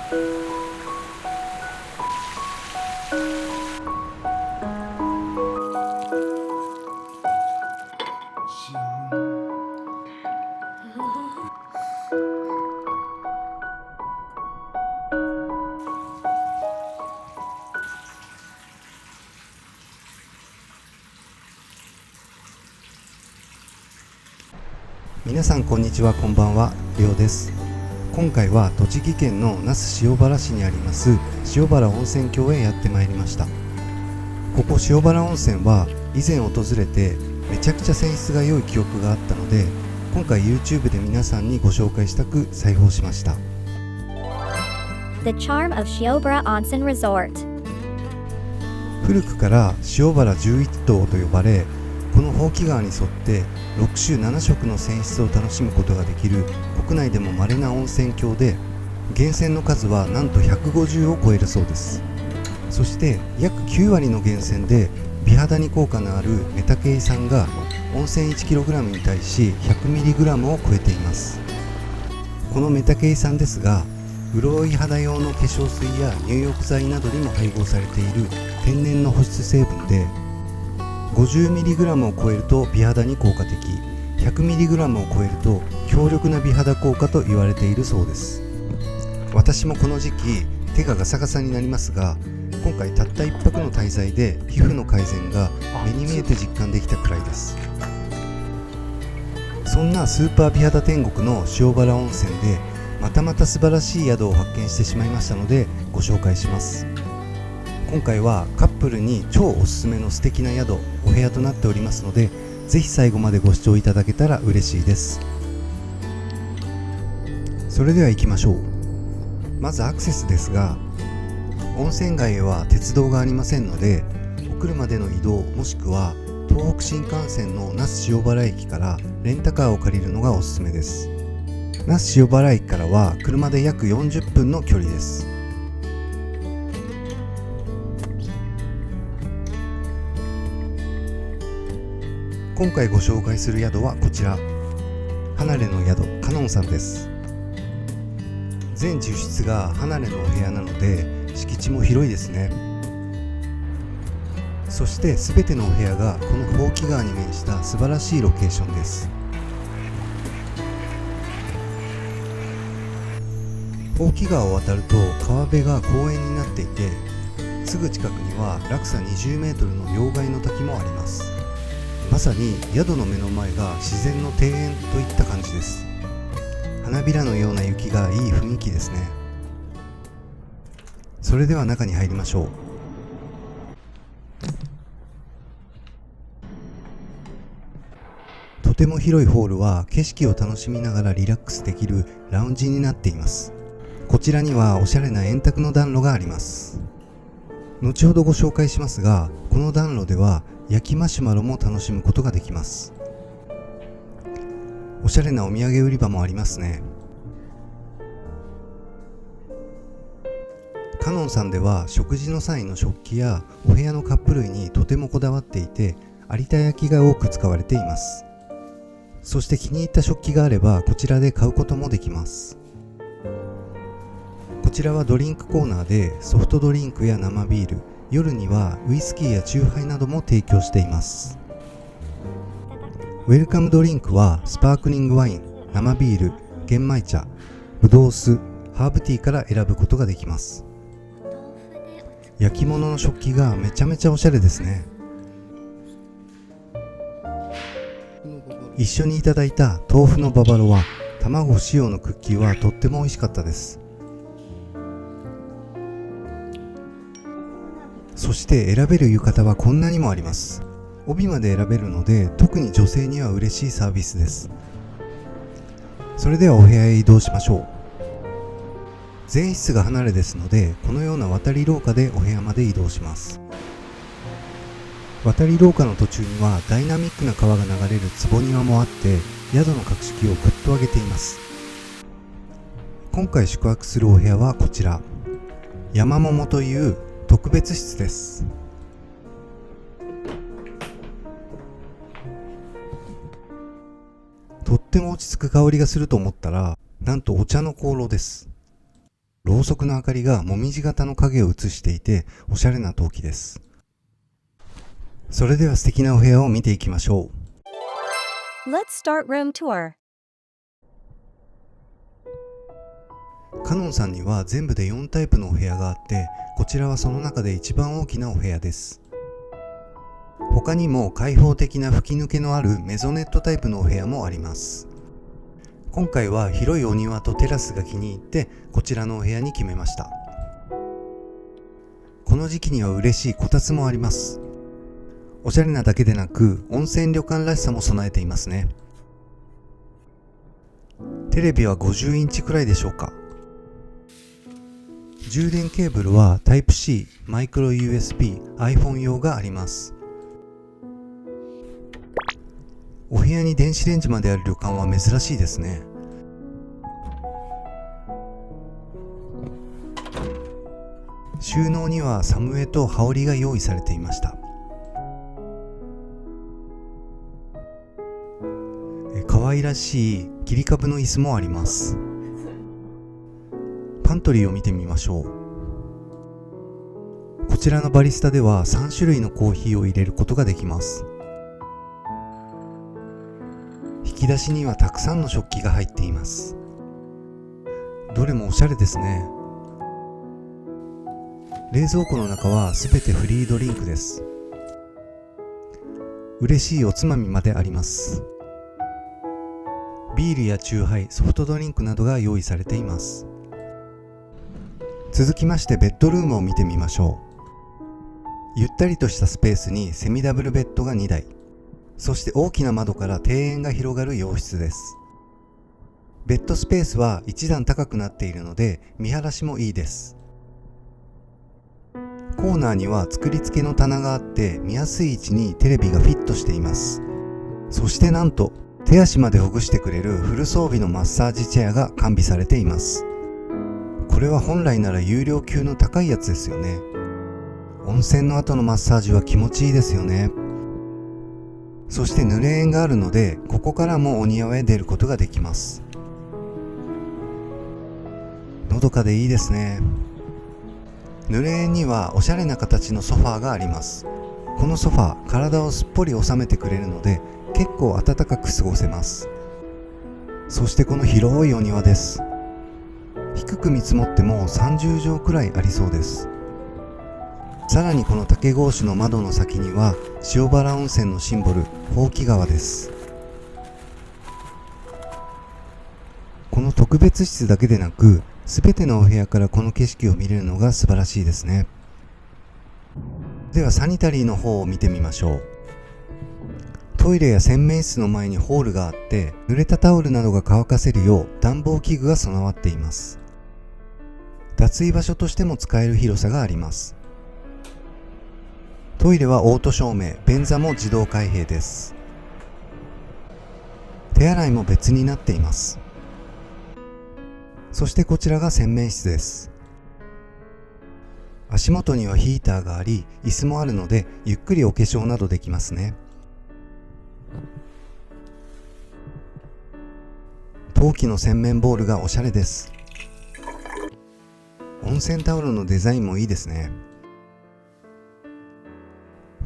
皆さんこんにちは、こんばんは、りょうです。今回は栃木県の那須塩原市にあります塩原温泉郷へやってまいりました。ここ塩原温泉は以前訪れてめちゃくちゃ泉質が良い記憶があったので、今回 YouTube で皆さんにご紹介したく再訪しました。 The charm of Shiobara Onsen Resort。 古くから塩原11島と呼ばれ、この箒川に沿って6種7色の泉質を楽しむことができる国内でも稀な温泉郷で、源泉の数はなんと150を超えるそうです。そして約9割の源泉で美肌に効果のあるメタケイ酸が温泉 1kg に対し 100mg を超えています。このメタケイ酸ですが、潤い肌用の化粧水や入浴剤などにも配合されている天然の保湿成分で、50mg を超えると美肌に効果的、100mg を超えると強力な美肌効果と言われているそうです。私もこの時期手がガサガサになりますが、今回たった1泊の滞在で皮膚の改善が目に見えて実感できたくらいです。そんなスーパー美肌天国の塩原温泉でまたまた素晴らしい宿を発見してしまいましたのでご紹介します。今回はカップルに超おすすめの素敵な宿、お部屋となっておりますので、ぜひ最後までご視聴いただけたら嬉しいです。それでは行きましょう。まずアクセスですが、温泉街へは鉄道がありませんので、お車での移動もしくは東北新幹線の那須塩原駅からレンタカーを借りるのがおすすめです。那須塩原駅からは車で約40分の距離です。今回ご紹介する宿はこちら、離れの宿カノンさんです。全10室が離れのお部屋なので敷地も広いですね。そして全てのお部屋がこの箒川に面した素晴らしいロケーションです。箒川を渡ると川辺が公園になっていて、すぐ近くには落差 20m の要害の滝もあります。まさに宿の目の前が自然の庭園といった感じです。花びらのような雪がいい雰囲気ですね。それでは中に入りましょう。とても広いホールは景色を楽しみながらリラックスできるラウンジになっています。こちらにはおしゃれな円卓の暖炉があります。後ほどご紹介しますが、この暖炉では焼きマシュマロも楽しむことができます。おしゃれなお土産売り場もありますね。カノンさんでは食事の際の食器やお部屋のカップ類にとてもこだわっていて、有田焼が多く使われています。そして気に入った食器があればこちらで買うこともできます。こちらはドリンクコーナーでソフトドリンクや生ビール、夜にはウイスキーやチューハイなども提供しています。ウェルカムドリンクはスパークリングワイン、生ビール、玄米茶、ぶどう酢、ハーブティーから選ぶことができます。焼き物の食器がめちゃめちゃおしゃれですね。一緒にいただいた豆腐のババロは卵不使用のクッキーはとっても美味しかったです。そして選べる浴衣はこんなにもあります。帯まで選べるので特に女性には嬉しいサービスです。それではお部屋へ移動しましょう。全室が離れですので、このような渡り廊下でお部屋まで移動します。渡り廊下の途中にはダイナミックな川が流れる坪庭もあって、宿の格式をぐっと上げています。今回宿泊するお部屋はこちら、山桃という特別室です。とっても落ち着く香りがすると思ったら、なんとお茶の香炉です。露ろうそくの明かりがもみじ型の影を映していておしゃれな陶器です。それでは素敵なお部屋を見ていきましょう。 Let's start room tour. カノンさんには全部で4タイプのお部屋があって、こちらはその中で一番大きなお部屋です。他にも開放的な吹き抜けのあるメゾネットタイプのお部屋もあります。今回は広いお庭とテラスが気に入ってこちらのお部屋に決めました。この時期には嬉しいこたつもあります。おしゃれなだけでなく温泉旅館らしさも備えていますね。テレビは50インチくらいでしょうか。充電ケーブルは Type-C、マイクロ USB、iPhone 用があります。お部屋に電子レンジまである旅館は珍しいですね。収納にはサムエと羽織が用意されていました。可愛らしい切り株の椅子もあります。パントリーを見てみましょう。こちらのバリスタでは3種類のコーヒーを入れることができます。引き出しにはたくさんの食器が入っています。どれもおしゃれですね。冷蔵庫の中はすべてフリードリンクです。嬉しいおつまみまであります。ビールやチューハイ、ソフトドリンクなどが用意されています。続きましてベッドルームを見てみましょう。ゆったりとしたスペースにセミダブルベッドが2台、そして大きな窓から庭園が広がる洋室です。ベッドスペースは一段高くなっているので見晴らしもいいです。コーナーには作り付けの棚があって見やすい位置にテレビがフィットしています。そしてなんと手足までほぐしてくれるフル装備のマッサージチェアが完備されています。これは本来なら有料級の高いやつですよね。温泉の後のマッサージは気持ちいいですよね。そして濡れ縁があるのでここからもお庭へ出ることができます。のどかでいいですね。濡れ縁にはおしゃれな形のソファーがあります。このソファー、体をすっぽり収めてくれるので結構暖かく過ごせます。そしてこの広いお庭です。低く見積もっても30畳くらいありそうです。さらにこの竹格子の窓の先には塩原温泉のシンボル、ほうき川です。この特別室だけでなくすべてのお部屋からこの景色を見れるのが素晴らしいですね。ではサニタリーの方を見てみましょう。トイレや洗面室の前にホールがあって濡れたタオルなどが乾かせるよう暖房器具が備わっています。脱衣場所としても使える広さがあります。トイレはオート照明、便座も自動開閉です。手洗いも別になっています。そしてこちらが洗面室です。足元にはヒーターがあり、椅子もあるのでゆっくりお化粧などできますね。陶器の洗面ボールがおしゃれです。温泉タオルのデザインもいいですね。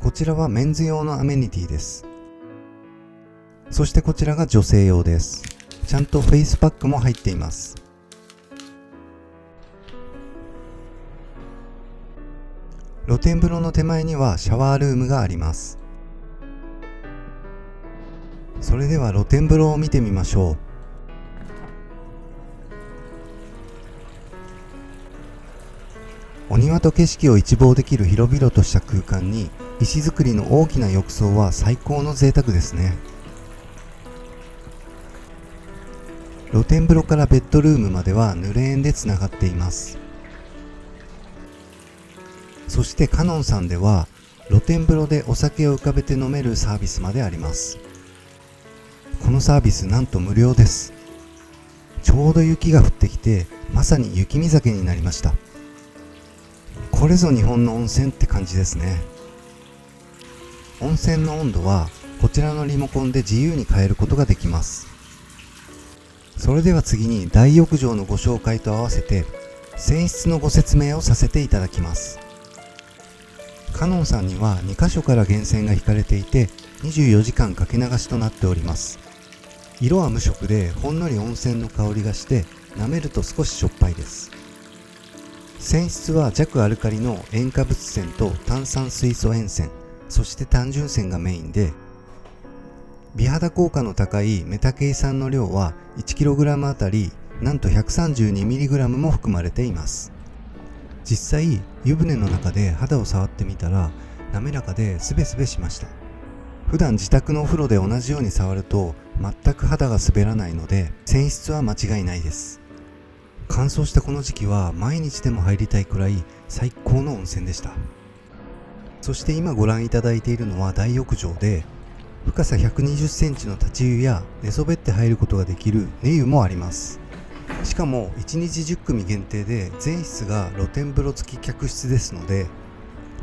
こちらはメンズ用のアメニティです。そしてこちらが女性用です。ちゃんとフェイスパックも入っています。露天風呂の手前にはシャワールームがあります。それでは露天風呂を見てみましょう。お庭と景色を一望できる広々とした空間に石造りの大きな浴槽は最高の贅沢ですね。露天風呂からベッドルームまでは濡れ縁でつながっています。そしてカノンさんでは露天風呂でお酒を浮かべて飲めるサービスまであります。このサービスなんと無料です。ちょうど雪が降ってきてまさに雪見酒になりました。これぞ日本の温泉って感じですね。温泉の温度はこちらのリモコンで自由に変えることができます。それでは次に大浴場のご紹介と合わせて泉質のご説明をさせていただきます。カノンさんには2カ所から源泉が引かれていて24時間かけ流しとなっております。色は無色でほんのり温泉の香りがして舐めると少ししょっぱいです。泉質は弱アルカリの塩化物泉と炭酸水素塩泉、そして単純泉がメインで、美肌効果の高いメタケイ酸の量は 1kg あたりなんと 132mg も含まれています。実際湯船の中で肌を触ってみたら滑らかでスベスベしました。普段自宅のお風呂で同じように触ると全く肌が滑らないので泉質は間違いないです。乾燥したこの時期は毎日でも入りたいくらい最高の温泉でした。そして今ご覧いただいているのは大浴場で、深さ120センチの立ち湯や寝そべって入ることができる寝湯もあります。しかも1日10組限定で全室が露天風呂付き客室ですので、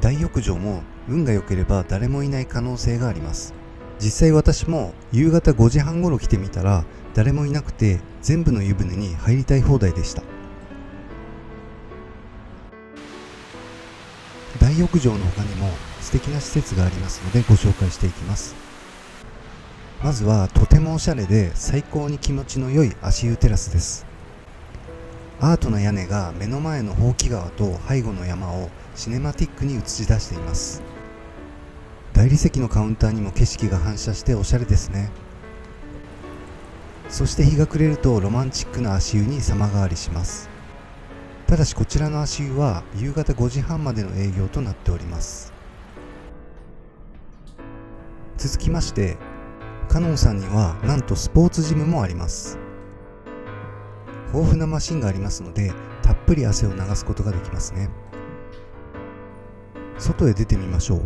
大浴場も運が良ければ誰もいない可能性があります。実際私も夕方5時半頃来てみたら誰もいなくて全部の湯船に入りたい放題でした。大浴場の他にも素敵な施設がありますのでご紹介していきます。まずはとてもおしゃれで最高に気持ちの良い足湯テラスです。アートな屋根が目の前のほうき川と背後の山をシネマティックに映し出しています。大理石のカウンターにも景色が反射しておしゃれですね。そして日が暮れるとロマンチックな足湯に様変わりします。ただしこちらの足湯は夕方5時半までの営業となっております。続きましてカノンさんにはなんとスポーツジムもあります。豊富なマシンがありますのでたっぷり汗を流すことができますね。外へ出てみましょう。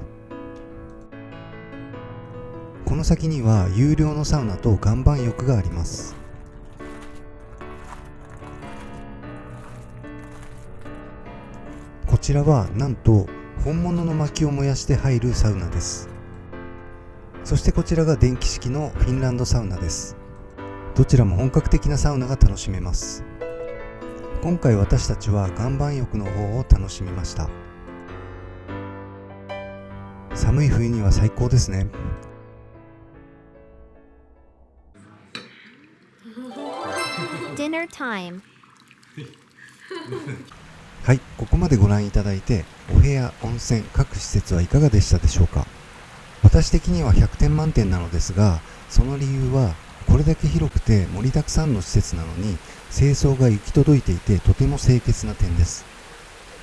この先には有料のサウナと岩盤浴があります。こちらはなんと本物の薪を燃やして入るサウナです。そしてこちらが電気式のフィンランドサウナです。どちらも本格的なサウナが楽しめます。今回私たちは岩盤浴の方を楽しみました。寒い冬には最高ですね。Dinner time. はい、ここまでご覧いただいてお部屋、温泉、各施設はいかがでしたでしょうか。私的には100点満点なのですが、その理由はこれだけ広くて盛りだくさんの施設なのに清掃が行き届いていてとても清潔な点です。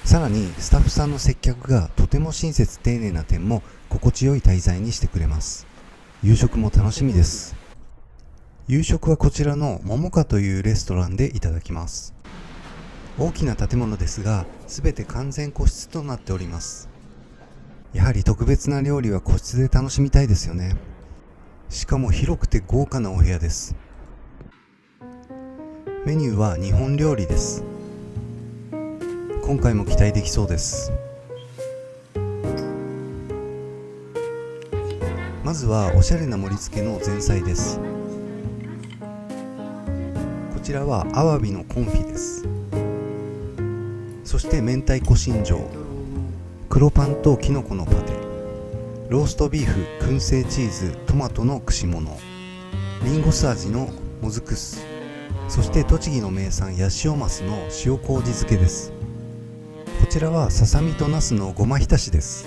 さらにスタッフさんの接客がとても親切丁寧な点も心地よい滞在にしてくれます。夕食も楽しみです。夕食はこちらの桃花というレストランでいただきます。大きな建物ですがすべて完全個室となっております。やはり特別な料理は個室で楽しみたいですよね。しかも広くて豪華なお部屋です。メニューは日本料理です。今回も期待できそうです。まずはおしゃれな盛り付けの前菜です。こちらはアワビのコンフィです。そして明太子新庄、黒パンとキノコのパテ、ローストビーフ、燻製チーズ、トマトの串物、リンゴ酢味のもずく酢、そして栃木の名産ヤシオマスの塩麹漬けです。こちらはささみとナスのごま浸しです。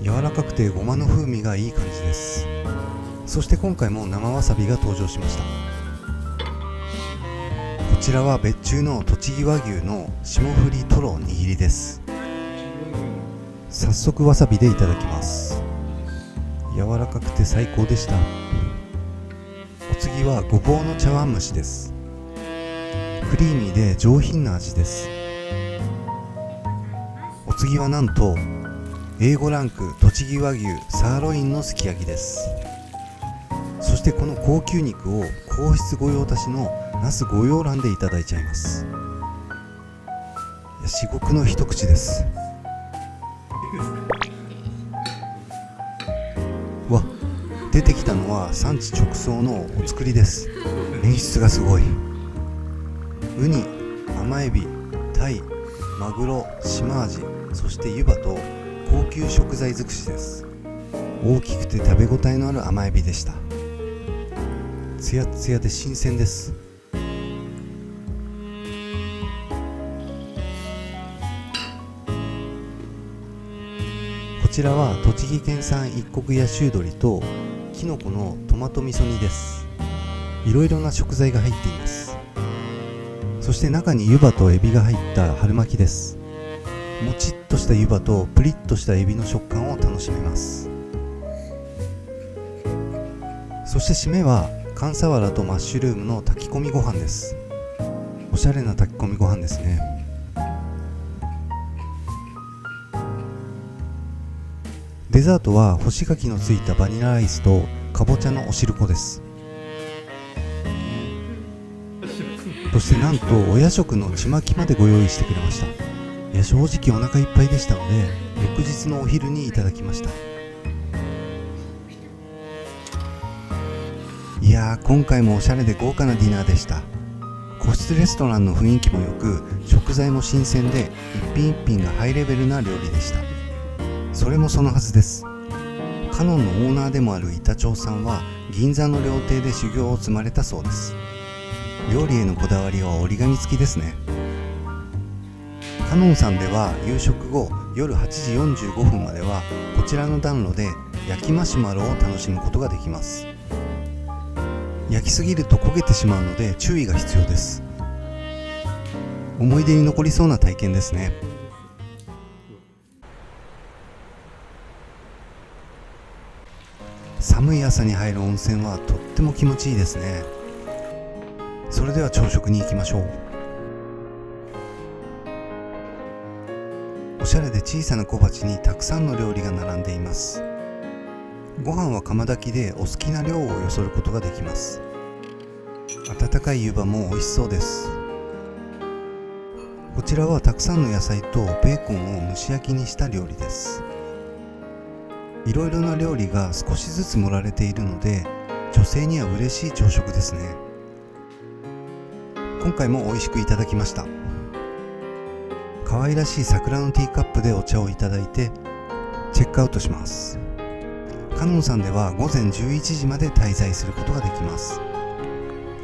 柔らかくてごまの風味がいい感じです。そして今回も生わさびが登場しました。こちらは別注の栃木和牛の霜降りトロ握りです。早速わさびでいただきます。柔らかくて最高でした。お次はごぼうの茶碗蒸しです。クリーミーで上品な味です。お次はなんと A5 ランク栃木和牛サーロインのすき焼きです。そしてこの高級肉を皇室御用達の那須御養卵でいただいちゃいます。いや至極の一口です。わ、出てきたのは産地直送のお造りです。演出がすごい。ウニ、甘エビ、タイ、マグロ、シマアジ、そして湯葉と高級食材尽くしです。大きくて食べ応えのある甘エビでした。つやつやで新鮮です。こちらは栃木県産一国野州鶏ときのこのトマト味噌煮です。いろいろな食材が入っています。そして中に湯葉とエビが入った春巻きです。もちっとした湯葉とプリッとしたエビの食感を楽しめます。そして締めは寒さわらとマッシュルームの炊き込みご飯です。おしゃれな炊き込みご飯ですね。デザートは干し柿のついたバニラアイスとかぼちゃのお汁粉です。そしてなんとお夜食のちまきまでご用意してくれました。いや、正直お腹いっぱいでしたので翌日のお昼にいただきました。いやー、今回もおしゃれで豪華なディナーでした。個室レストランの雰囲気も良く、食材も新鮮で一品一品がハイレベルな料理でした。それもそのはずです。カノンのオーナーでもある板長さんは銀座の料亭で修行を積まれたそうです。料理へのこだわりは折り紙付きですね。カノンさんでは夕食後夜8時45分まではこちらの暖炉で焼きマシュマロを楽しむことができます。焼きすぎると焦げてしまうので注意が必要です。思い出に残りそうな体験ですね。寒い朝に入る温泉はとっても気持ちいいですね。それでは朝食に行きましょう。おしゃれで小さな小鉢にたくさんの料理が並んでいます。ご飯は釜炊きでお好きな量をよそることができます。温かい湯葉も美味しそうです。こちらはたくさんの野菜とベーコンを蒸し焼きにした料理です。いろいろな料理が少しずつ盛られているので女性には嬉しい朝食ですね。今回も美味しくいただきました。可愛らしい桜のティーカップでお茶をいただいてチェックアウトします。カノンさんでは午前11時まで滞在することができます。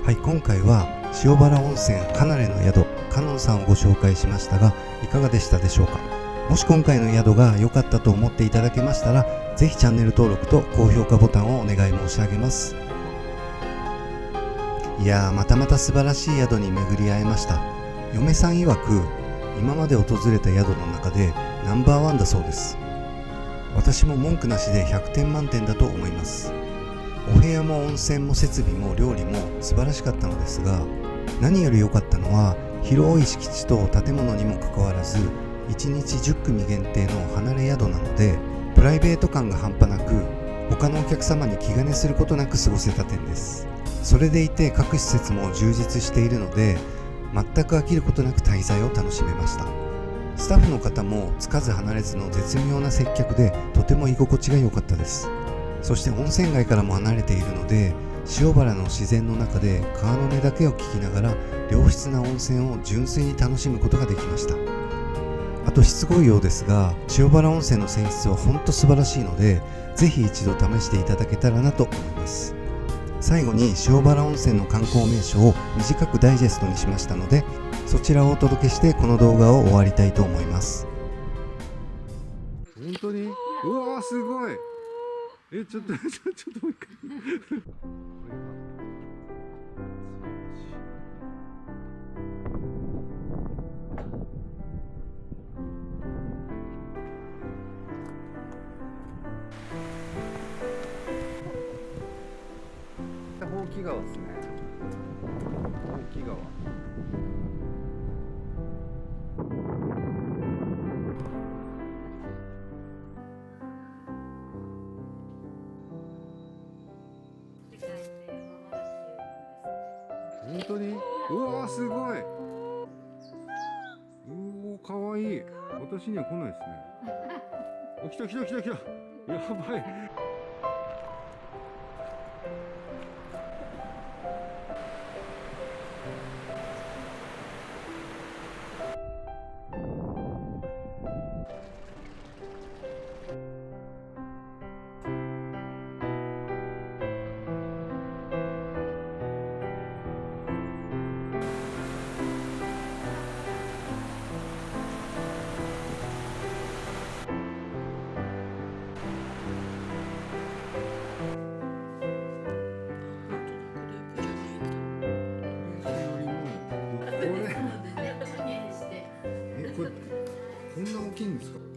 はい、今回は塩原温泉離れの宿カノンさんをご紹介しましたが、いかがでしたでしょうか。もし今回の宿が良かったと思っていただけましたら、ぜひチャンネル登録と高評価ボタンをお願い申し上げます。いやー、またまた素晴らしい宿に巡り会えました。嫁さん曰く今まで訪れた宿の中でナンバーワンだそうです。私も文句なしで100点満点だと思います。お部屋も温泉も設備も料理も素晴らしかったのですが、何より良かったのは広い敷地と建物にもかかわらず1日10組限定の離れ宿なので、プライベート感が半端なく他のお客様に気兼ねすることなく過ごせた点です。それでいて各施設も充実しているので全く飽きることなく滞在を楽しめました。スタッフの方もつかず離れずの絶妙な接客でとても居心地が良かったです。そして温泉街からも離れているので塩原の自然の中で川の音だけを聞きながら良質な温泉を純粋に楽しむことができました。あとしつこいようですが塩原温泉の泉質は本当素晴らしいのでぜひ一度試していただけたらなと思います。最後に塩原温泉の観光名所を短くダイジェストにしましたのでそちらをお届けしてこの動画を終わりたいと思います。本当にうわーすごい。ちょっともう一回ほうき川ですね。ほうき川。本当にうわーすごい。かわいい。私には来ないですね。来た来た来た来た。やばい。こんな大きいんですか。